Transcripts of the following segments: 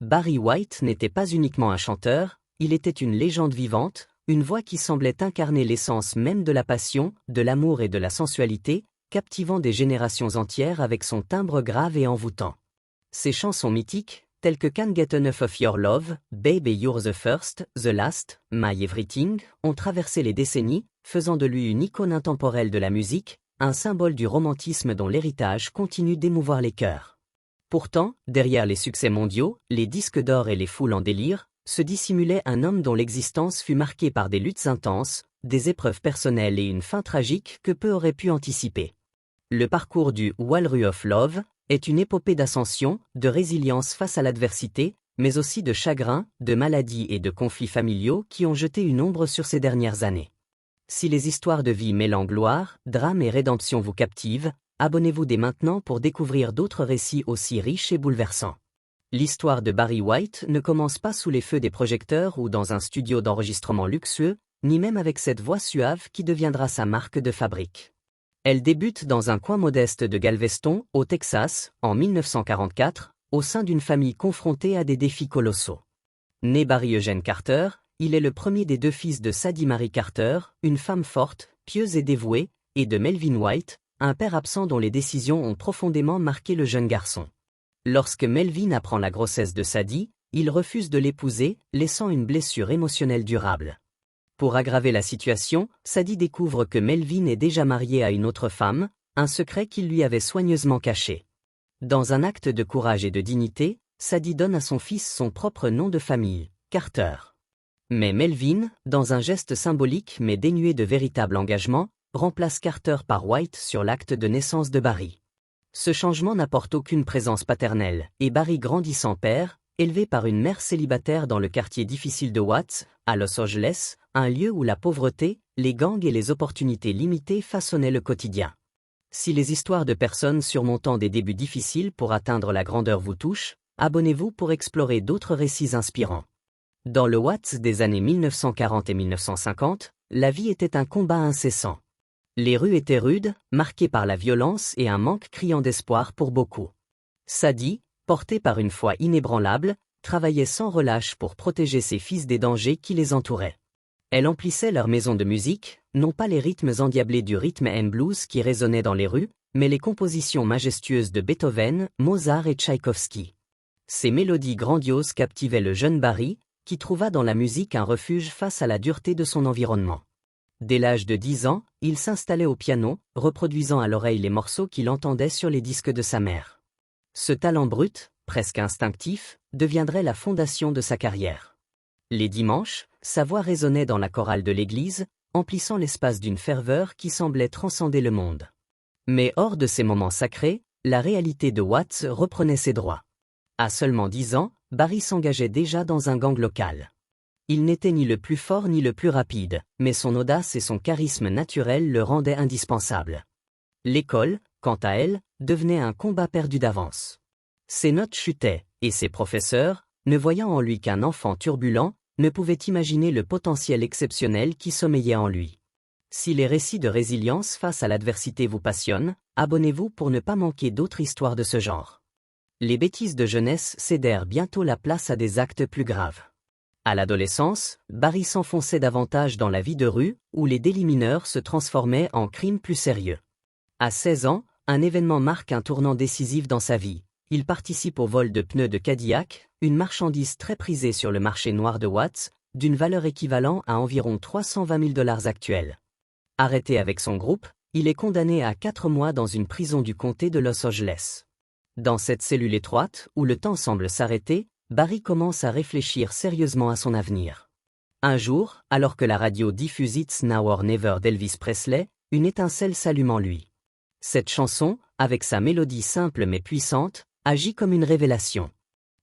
Barry White n'était pas uniquement un chanteur, il était une légende vivante, une voix qui semblait incarner l'essence même de la passion, de l'amour et de la sensualité, captivant des générations entières avec son timbre grave et envoûtant. Ses chansons mythiques, telles que Can't Get Enough of Your Love, Baby You're the First, The Last, My Everything, ont traversé les décennies, faisant de lui une icône intemporelle de la musique, un symbole du romantisme dont l'héritage continue d'émouvoir les cœurs. Pourtant, derrière les succès mondiaux, les disques d'or et les foules en délire, se dissimulait un homme dont l'existence fut marquée par des luttes intenses, des épreuves personnelles et une fin tragique que peu auraient pu anticiper. Le parcours du Walrus of Love est une épopée d'ascension, de résilience face à l'adversité, mais aussi de chagrin, de maladies et de conflits familiaux qui ont jeté une ombre sur ces dernières années. Si les histoires de vie mêlant gloire, drame et rédemption vous captivent, abonnez-vous dès maintenant pour découvrir d'autres récits aussi riches et bouleversants. L'histoire de Barry White ne commence pas sous les feux des projecteurs ou dans un studio d'enregistrement luxueux, ni même avec cette voix suave qui deviendra sa marque de fabrique. Elle débute dans un coin modeste de Galveston, au Texas, en 1944, au sein d'une famille confrontée à des défis colossaux. Né Barry Eugene Carter, il est le premier des deux fils de Sadie Marie Carter, une femme forte, pieuse et dévouée, et de Melvin White, un père absent dont les décisions ont profondément marqué le jeune garçon. Lorsque Melvin apprend la grossesse de Sadie, il refuse de l'épouser, laissant une blessure émotionnelle durable. Pour aggraver la situation, Sadie découvre que Melvin est déjà marié à une autre femme, un secret qu'il lui avait soigneusement caché. Dans un acte de courage et de dignité, Sadie donne à son fils son propre nom de famille, Carter. Mais Melvin, dans un geste symbolique mais dénué de véritable engagement, remplace Carter par White sur l'acte de naissance de Barry. Ce changement n'apporte aucune présence paternelle, et Barry grandit sans père, élevé par une mère célibataire dans le quartier difficile de Watts, à Los Angeles, un lieu où la pauvreté, les gangs et les opportunités limitées façonnaient le quotidien. Si les histoires de personnes surmontant des débuts difficiles pour atteindre la grandeur vous touchent, abonnez-vous pour explorer d'autres récits inspirants. Dans le Watts des années 1940 et 1950, la vie était un combat incessant. Les rues étaient rudes, marquées par la violence et un manque criant d'espoir pour beaucoup. Sadie, portée par une foi inébranlable, travaillait sans relâche pour protéger ses fils des dangers qui les entouraient. Elle emplissait leur maison de musique, non pas les rythmes endiablés du rhythm and blues qui résonnaient dans les rues, mais les compositions majestueuses de Beethoven, Mozart et Tchaïkovski. Ces mélodies grandioses captivaient le jeune Barry, qui trouva dans la musique un refuge face à la dureté de son environnement. Dès l'âge de 10 ans, il s'installait au piano, reproduisant à l'oreille les morceaux qu'il entendait sur les disques de sa mère. Ce talent brut, presque instinctif, deviendrait la fondation de sa carrière. Les dimanches, sa voix résonnait dans la chorale de l'église, emplissant l'espace d'une ferveur qui semblait transcender le monde. Mais hors de ces moments sacrés, la réalité de Watts reprenait ses droits. À seulement 10 ans, Barry s'engageait déjà dans un gang local. Il n'était ni le plus fort ni le plus rapide, mais son audace et son charisme naturel le rendaient indispensable. L'école, quant à elle, devenait un combat perdu d'avance. Ses notes chutaient, et ses professeurs, ne voyant en lui qu'un enfant turbulent, ne pouvaient imaginer le potentiel exceptionnel qui sommeillait en lui. Si les récits de résilience face à l'adversité vous passionnent, abonnez-vous pour ne pas manquer d'autres histoires de ce genre. Les bêtises de jeunesse cédèrent bientôt la place à des actes plus graves. À l'adolescence, Barry s'enfonçait davantage dans la vie de rue, où les délits mineurs se transformaient en crimes plus sérieux. À 16 ans, un événement marque un tournant décisif dans sa vie. Il participe au vol de pneus de Cadillac, une marchandise très prisée sur le marché noir de Watts, d'une valeur équivalente à environ 320 000 $ actuels. Arrêté avec son groupe, il est condamné à 4 mois dans une prison du comté de Los Angeles. Dans cette cellule étroite, où le temps semble s'arrêter, Barry commence à réfléchir sérieusement à son avenir. Un jour, alors que la radio diffuse It's Now or Never d'Elvis Presley, une étincelle s'allume en lui. Cette chanson, avec sa mélodie simple mais puissante, agit comme une révélation.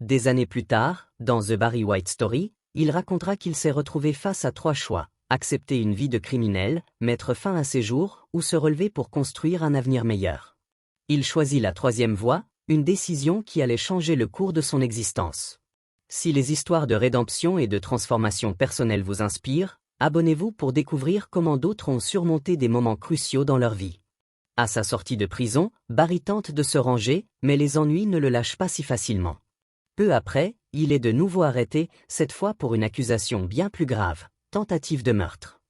Des années plus tard, dans The Barry White Story, il racontera qu'il s'est retrouvé face à 3 choix: accepter une vie de criminel, mettre fin à ses jours, ou se relever pour construire un avenir meilleur. Il choisit la 3e voie, une décision qui allait changer le cours de son existence. Si les histoires de rédemption et de transformation personnelle vous inspirent, abonnez-vous pour découvrir comment d'autres ont surmonté des moments cruciaux dans leur vie. À sa sortie de prison, Barry tente de se ranger, mais les ennuis ne le lâchent pas si facilement. Peu après, il est de nouveau arrêté, cette fois pour une accusation bien plus grave, tentative de meurtre.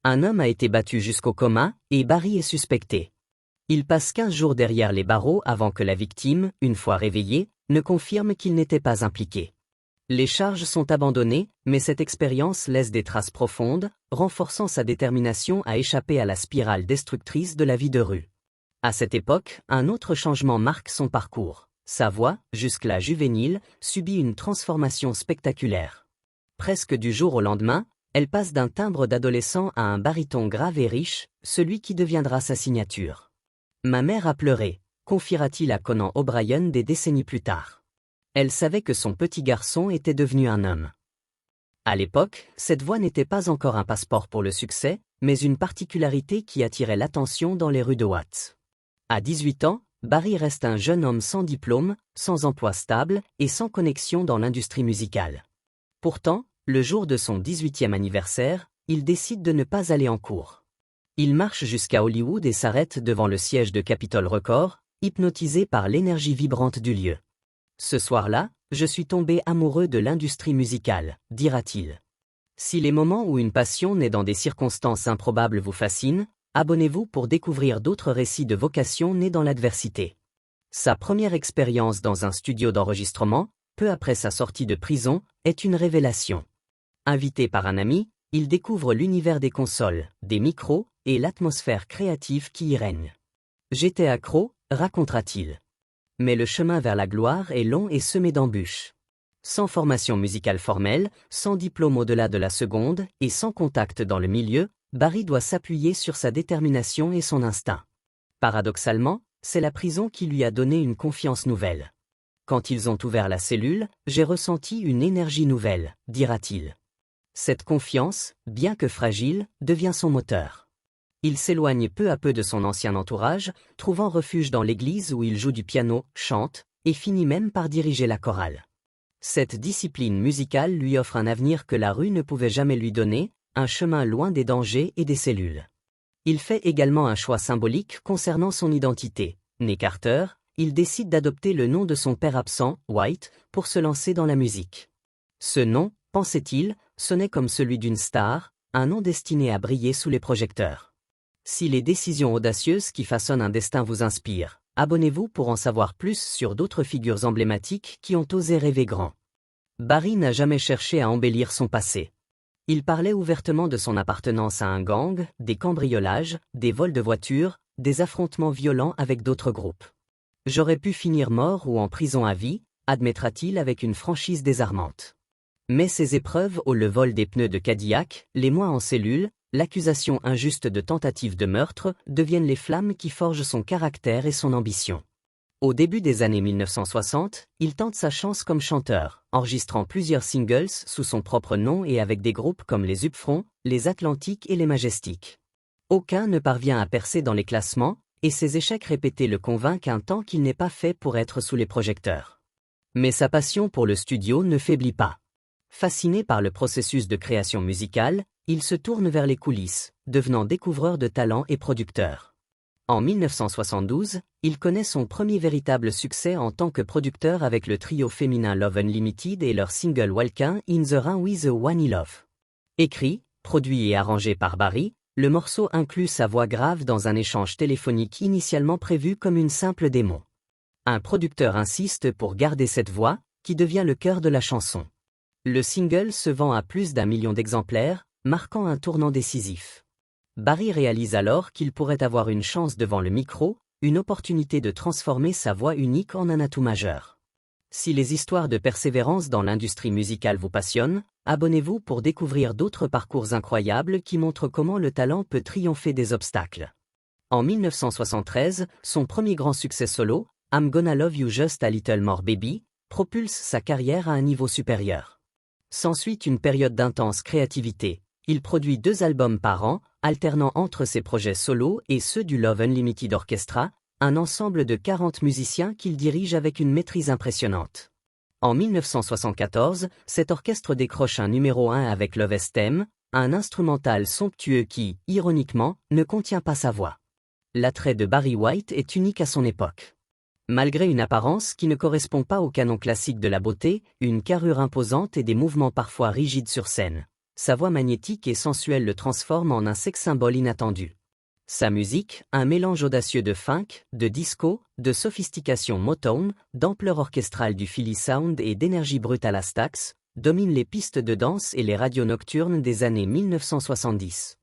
Un homme a été battu jusqu'au coma, et Barry est suspecté. Il passe 15 jours derrière les barreaux avant que la victime, une fois réveillée, ne confirme qu'il n'était pas impliqué. Les charges sont abandonnées, mais cette expérience laisse des traces profondes, renforçant sa détermination à échapper à la spirale destructrice de la vie de rue. À cette époque, un autre changement marque son parcours. Sa voix, jusque-là juvénile, subit une transformation spectaculaire. Presque du jour au lendemain, elle passe d'un timbre d'adolescent à un baryton grave et riche, celui qui deviendra sa signature. « Ma mère a pleuré », confiera-t-il à Conan O'Brien des décennies plus tard. Elle savait que son petit garçon était devenu un homme. À l'époque, cette voix n'était pas encore un passeport pour le succès, mais une particularité qui attirait l'attention dans les rues de Watts. À 18 ans, Barry reste un jeune homme sans diplôme, sans emploi stable et sans connexion dans l'industrie musicale. Pourtant, le jour de son 18e anniversaire, il décide de ne pas aller en cours. Il marche jusqu'à Hollywood et s'arrête devant le siège de Capitol Records, hypnotisé par l'énergie vibrante du lieu. Ce soir-là, je suis tombé amoureux de l'industrie musicale, dira-t-il. Si les moments où une passion naît dans des circonstances improbables vous fascinent, abonnez-vous pour découvrir d'autres récits de vocation nés dans l'adversité. Sa première expérience dans un studio d'enregistrement, peu après sa sortie de prison, est une révélation. Invité par un ami, il découvre l'univers des consoles, des micros et l'atmosphère créative qui y règne. J'étais accro, racontera-t-il. Mais le chemin vers la gloire est long et semé d'embûches. Sans formation musicale formelle, sans diplôme au-delà de la seconde et sans contact dans le milieu, Barry doit s'appuyer sur sa détermination et son instinct. Paradoxalement, c'est la prison qui lui a donné une confiance nouvelle. Quand ils ont ouvert la cellule, j'ai ressenti une énergie nouvelle, dira-t-il. Cette confiance, bien que fragile, devient son moteur. Il s'éloigne peu à peu de son ancien entourage, trouvant refuge dans l'église où il joue du piano, chante, et finit même par diriger la chorale. Cette discipline musicale lui offre un avenir que la rue ne pouvait jamais lui donner, un chemin loin des dangers et des cellules. Il fait également un choix symbolique concernant son identité. Né Carter, il décide d'adopter le nom de son père absent, White, pour se lancer dans la musique. Ce nom, pensait-il, sonnait comme celui d'une star, un nom destiné à briller sous les projecteurs. Si les décisions audacieuses qui façonnent un destin vous inspirent, abonnez-vous pour en savoir plus sur d'autres figures emblématiques qui ont osé rêver grand. Barry n'a jamais cherché à embellir son passé. Il parlait ouvertement de son appartenance à un gang, des cambriolages, des vols de voitures, des affrontements violents avec d'autres groupes. « J'aurais pu finir mort ou en prison à vie », admettra-t-il avec une franchise désarmante. Mais ces épreuves le vol des pneus de Cadillac, les mois en cellule, l'accusation injuste de tentative de meurtre deviennent les flammes qui forgent son caractère et son ambition. Au début des années 1960, il tente sa chance comme chanteur, enregistrant plusieurs singles sous son propre nom et avec des groupes comme les Upfront, les Atlantiques et les Majestics. Aucun ne parvient à percer dans les classements, et ses échecs répétés le convainquent un temps qu'il n'est pas fait pour être sous les projecteurs. Mais sa passion pour le studio ne faiblit pas. Fasciné par le processus de création musicale, il se tourne vers les coulisses, devenant découvreur de talents et producteur. En 1972, il connaît son premier véritable succès en tant que producteur avec le trio féminin Love Unlimited et leur single Walkin' in the Rain with the One He Love. Écrit, produit et arrangé par Barry, le morceau inclut sa voix grave dans un échange téléphonique initialement prévu comme une simple démo. Un producteur insiste pour garder cette voix, qui devient le cœur de la chanson. Le single se vend à plus d'1 million d'exemplaires, marquant un tournant décisif. Barry réalise alors qu'il pourrait avoir une chance devant le micro, une opportunité de transformer sa voix unique en un atout majeur. Si les histoires de persévérance dans l'industrie musicale vous passionnent, abonnez-vous pour découvrir d'autres parcours incroyables qui montrent comment le talent peut triompher des obstacles. En 1973, son premier grand succès solo, I'm Gonna Love You Just a Little More Baby, propulse sa carrière à un niveau supérieur. S'ensuit une période d'intense créativité. Il produit 2 albums par an, alternant entre ses projets solos et ceux du Love Unlimited Orchestra, un ensemble de 40 musiciens qu'il dirige avec une maîtrise impressionnante. En 1974, cet orchestre décroche un numéro 1 avec Love Theme, un instrumental somptueux qui, ironiquement, ne contient pas sa voix. L'attrait de Barry White est unique à son époque. Malgré une apparence qui ne correspond pas au canon classique de la beauté, une carrure imposante et des mouvements parfois rigides sur scène, sa voix magnétique et sensuelle le transforme en un sex symbole inattendu. Sa musique, un mélange audacieux de funk, de disco, de sophistication Motown, d'ampleur orchestrale du Philly Sound et d'énergie brute à la Stax, domine les pistes de danse et les radios nocturnes des années 1970.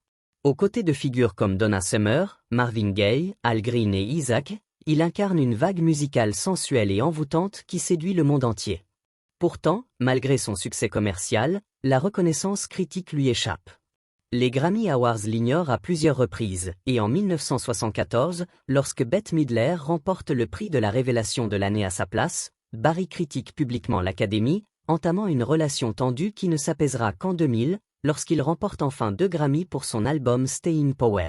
Aux côtés de figures comme Donna Summer, Marvin Gaye, Al Green et Isaac, il incarne une vague musicale sensuelle et envoûtante qui séduit le monde entier. Pourtant, malgré son succès commercial, la reconnaissance critique lui échappe. Les Grammy Awards l'ignorent à plusieurs reprises, et en 1974, lorsque Bette Midler remporte le prix de la révélation de l'année à sa place, Barry critique publiquement l'Académie, entamant une relation tendue qui ne s'apaisera qu'en 2000, lorsqu'il remporte enfin 2 Grammy pour son album Staying Power.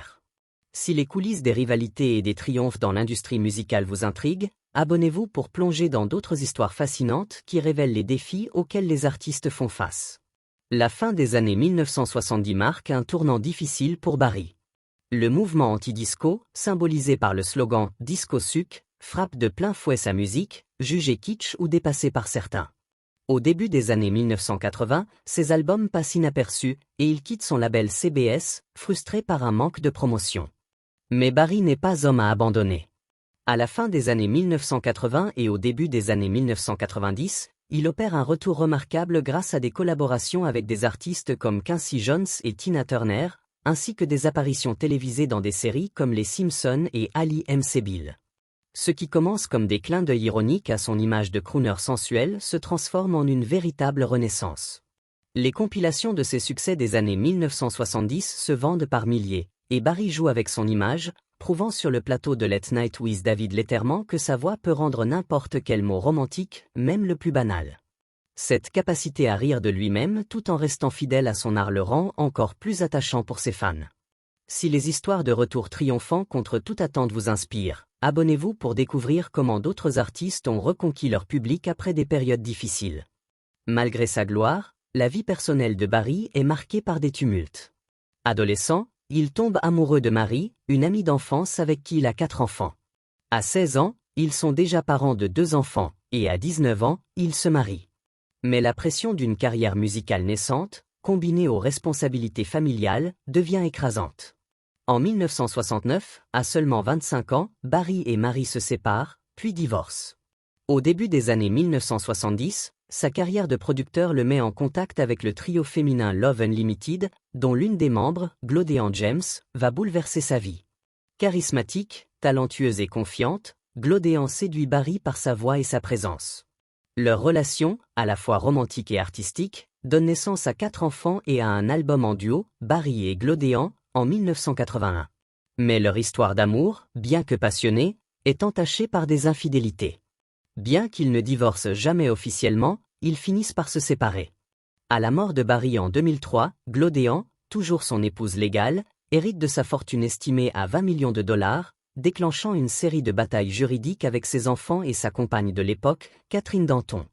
Si les coulisses des rivalités et des triomphes dans l'industrie musicale vous intriguent, abonnez-vous pour plonger dans d'autres histoires fascinantes qui révèlent les défis auxquels les artistes font face. La fin des années 1970 marque un tournant difficile pour Barry. Le mouvement anti-disco, symbolisé par le slogan « Disco Suck », frappe de plein fouet sa musique, jugée kitsch ou dépassée par certains. Au début des années 1980, ses albums passent inaperçus et il quitte son label CBS, frustré par un manque de promotion. Mais Barry n'est pas homme à abandonner. À la fin des années 1980 et au début des années 1990, il opère un retour remarquable grâce à des collaborations avec des artistes comme Quincy Jones et Tina Turner, ainsi que des apparitions télévisées dans des séries comme Les Simpsons et Ali M. Sebil. Ce qui commence comme des clins d'œil ironiques à son image de crooner sensuel se transforme en une véritable renaissance. Les compilations de ses succès des années 1970 se vendent par milliers, et Barry joue avec son image, prouvant sur le plateau de Late Night with David Letterman que sa voix peut rendre n'importe quel mot romantique, même le plus banal. Cette capacité à rire de lui-même tout en restant fidèle à son art le rend encore plus attachant pour ses fans. Si les histoires de retour triomphant contre toute attente vous inspirent, abonnez-vous pour découvrir comment d'autres artistes ont reconquis leur public après des périodes difficiles. Malgré sa gloire, la vie personnelle de Barry est marquée par des tumultes. Adolescent, il tombe amoureux de Mary, une amie d'enfance avec qui il a 4 enfants. À 16 ans, ils sont déjà parents de 2 enfants, et à 19 ans, ils se marient. Mais la pression d'une carrière musicale naissante, combinée aux responsabilités familiales, devient écrasante. En 1969, à seulement 25 ans, Barry et Mary se séparent, puis divorcent. Au début des années 1970, sa carrière de producteur le met en contact avec le trio féminin Love Unlimited, dont l'une des membres, Glodean James, va bouleverser sa vie. Charismatique, talentueuse et confiante, Glodean séduit Barry par sa voix et sa présence. Leur relation, à la fois romantique et artistique, donne naissance à 4 enfants et à un album en duo, Barry et Glodean, en 1981. Mais leur histoire d'amour, bien que passionnée, est entachée par des infidélités. Bien qu'ils ne divorcent jamais officiellement, ils finissent par se séparer. À la mort de Barry en 2003, Glodean, toujours son épouse légale, hérite de sa fortune estimée à 20 millions de dollars, déclenchant une série de batailles juridiques avec ses enfants et sa compagne de l'époque, Catherine Danton.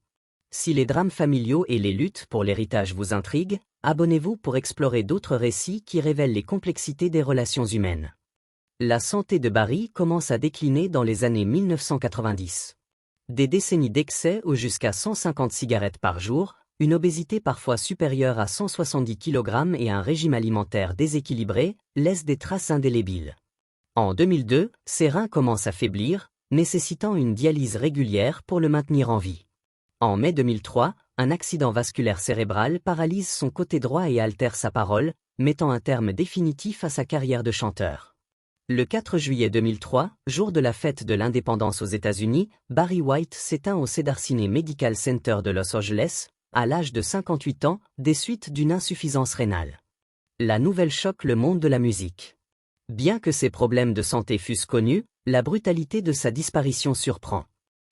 Si les drames familiaux et les luttes pour l'héritage vous intriguent, abonnez-vous pour explorer d'autres récits qui révèlent les complexités des relations humaines. La santé de Barry commence à décliner dans les années 1990. Des décennies d'excès ou jusqu'à 150 cigarettes par jour, une obésité parfois supérieure à 170 kg et un régime alimentaire déséquilibré laissent des traces indélébiles. En 2002, ses reins commencent à faiblir, nécessitant une dialyse régulière pour le maintenir en vie. En mai 2003, un accident vasculaire cérébral paralyse son côté droit et altère sa parole, mettant un terme définitif à sa carrière de chanteur. Le 4 juillet 2003, jour de la fête de l'indépendance aux États-Unis, Barry White s'éteint au Cedars-Sinai Medical Center de Los Angeles, à l'âge de 58 ans, des suites d'une insuffisance rénale. La nouvelle choque le monde de la musique. Bien que ses problèmes de santé fussent connus, la brutalité de sa disparition surprend.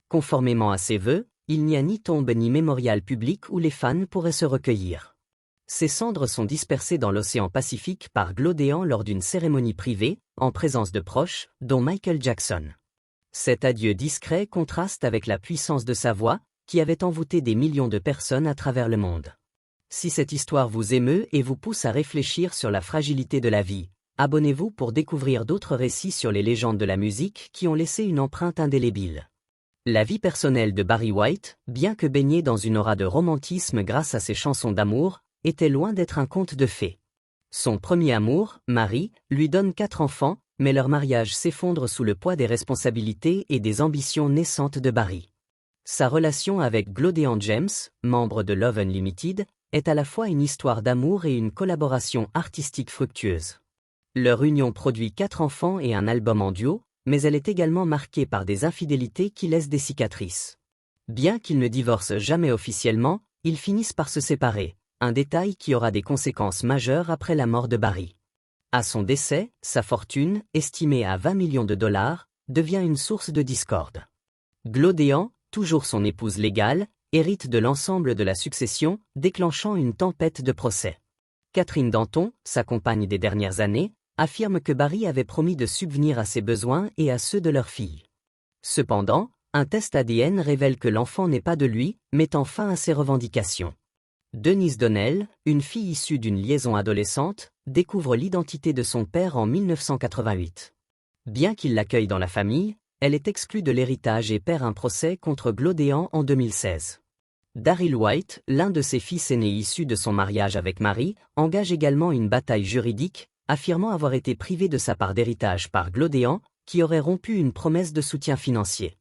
Conformément à ses vœux, il n'y a ni tombe ni mémorial public où les fans pourraient se recueillir. Ses cendres sont dispersées dans l'océan Pacifique par Glodean lors d'une cérémonie privée, en présence de proches, dont Michael Jackson. Cet adieu discret contraste avec la puissance de sa voix, qui avait envoûté des millions de personnes à travers le monde. Si cette histoire vous émeut et vous pousse à réfléchir sur la fragilité de la vie, abonnez-vous pour découvrir d'autres récits sur les légendes de la musique qui ont laissé une empreinte indélébile. La vie personnelle de Barry White, bien que baignée dans une aura de romantisme grâce à ses chansons d'amour, était loin d'être un conte de fées. Son premier amour, Mary, lui donne 4 enfants, mais leur mariage s'effondre sous le poids des responsabilités et des ambitions naissantes de Barry. Sa relation avec Glodéan James, membre de Love Unlimited, est à la fois une histoire d'amour et une collaboration artistique fructueuse. Leur union produit 4 enfants et un album en duo, mais elle est également marquée par des infidélités qui laissent des cicatrices. Bien qu'ils ne divorcent jamais officiellement, ils finissent par se séparer, un détail qui aura des conséquences majeures après la mort de Barry. À son décès, sa fortune, estimée à 20 millions de dollars, devient une source de discorde. Glodéan, toujours son épouse légale, hérite de l'ensemble de la succession, déclenchant une tempête de procès. Catherine Danton, sa compagne des dernières années, affirme que Barry avait promis de subvenir à ses besoins et à ceux de leur fille. Cependant, un test ADN révèle que l'enfant n'est pas de lui, mettant fin à ses revendications. Denise Donnell, une fille issue d'une liaison adolescente, découvre l'identité de son père en 1988. Bien qu'il l'accueille dans la famille, elle est exclue de l'héritage et perd un procès contre Glodéan en 2016. Daryl White, l'un de ses fils aînés issus de son mariage avec Mary, engage également une bataille juridique, affirmant avoir été privé de sa part d'héritage par Glodéan, qui aurait rompu une promesse de soutien financier.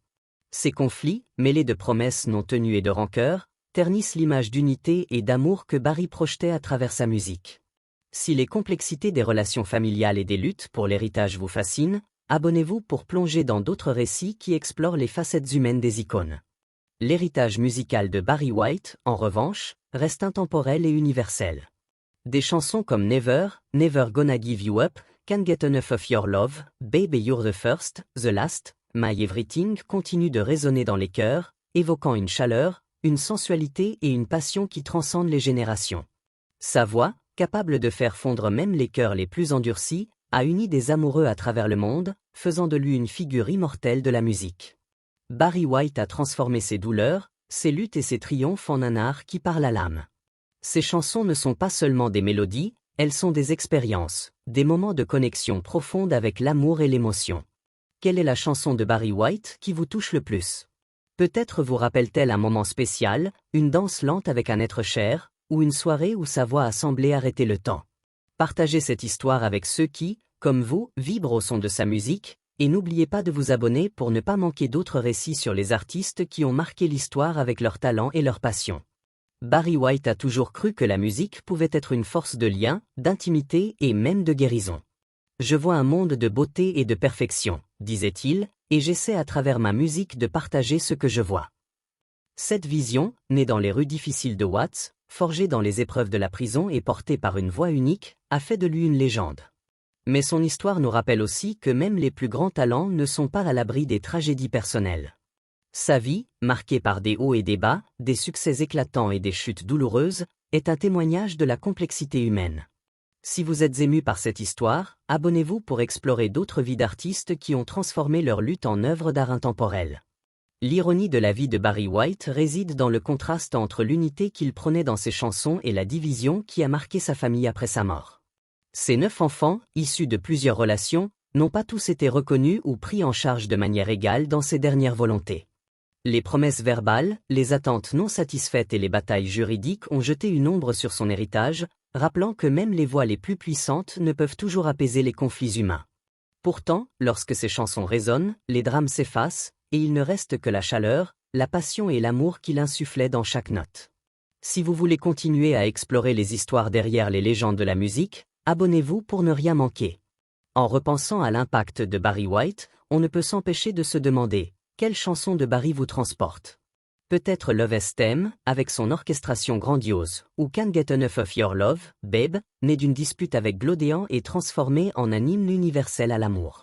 Ces conflits, mêlés de promesses non tenues et de rancœur, ternissent l'image d'unité et d'amour que Barry projetait à travers sa musique. Si les complexités des relations familiales et des luttes pour l'héritage vous fascinent, abonnez-vous pour plonger dans d'autres récits qui explorent les facettes humaines des icônes. L'héritage musical de Barry White, en revanche, reste intemporel et universel. Des chansons comme Never, Never Gonna Give You Up, Can't Get Enough of Your Love, Baby You're the First, The Last, My Everything continuent de résonner dans les cœurs, évoquant une chaleur, une sensualité et une passion qui transcendent les générations. Sa voix, capable de faire fondre même les cœurs les plus endurcis, a uni des amoureux à travers le monde, faisant de lui une figure immortelle de la musique. Barry White a transformé ses douleurs, ses luttes et ses triomphes en un art qui parle à l'âme. Ses chansons ne sont pas seulement des mélodies, elles sont des expériences, des moments de connexion profonde avec l'amour et l'émotion. Quelle est la chanson de Barry White qui vous touche le plus? Peut-être vous rappelle-t-elle un moment spécial, une danse lente avec un être cher, ou une soirée où sa voix a semblé arrêter le temps. Partagez cette histoire avec ceux qui, comme vous, vibrent au son de sa musique, et n'oubliez pas de vous abonner pour ne pas manquer d'autres récits sur les artistes qui ont marqué l'histoire avec leur talent et leur passion. Barry White a toujours cru que la musique pouvait être une force de lien, d'intimité et même de guérison. Je vois un monde de beauté et de perfection, disait-il, et j'essaie à travers ma musique de partager ce que je vois. Cette vision, née dans les rues difficiles de Watts, forgée dans les épreuves de la prison et portée par une voix unique, a fait de lui une légende. Mais son histoire nous rappelle aussi que même les plus grands talents ne sont pas à l'abri des tragédies personnelles. Sa vie, marquée par des hauts et des bas, des succès éclatants et des chutes douloureuses, est un témoignage de la complexité humaine. Si vous êtes ému par cette histoire, abonnez-vous pour explorer d'autres vies d'artistes qui ont transformé leur lutte en œuvres d'art intemporelles. L'ironie de la vie de Barry White réside dans le contraste entre l'unité qu'il prônait dans ses chansons et la division qui a marqué sa famille après sa mort. Ses 9 enfants, issus de plusieurs relations, n'ont pas tous été reconnus ou pris en charge de manière égale dans ses dernières volontés. Les promesses verbales, les attentes non satisfaites et les batailles juridiques ont jeté une ombre sur son héritage, rappelant que même les voix les plus puissantes ne peuvent toujours apaiser les conflits humains. Pourtant, lorsque ces chansons résonnent, les drames s'effacent, et il ne reste que la chaleur, la passion et l'amour qu'il insufflait dans chaque note. Si vous voulez continuer à explorer les histoires derrière les légendes de la musique, abonnez-vous pour ne rien manquer. En repensant à l'impact de Barry White, on ne peut s'empêcher de se demander, quelle chanson de Barry vous transporte? Peut-être Love Theme, avec son orchestration grandiose, ou Can't Get Enough of Your Love, Babe, né d'une dispute avec Glodéan et transformé en un hymne universel à l'amour.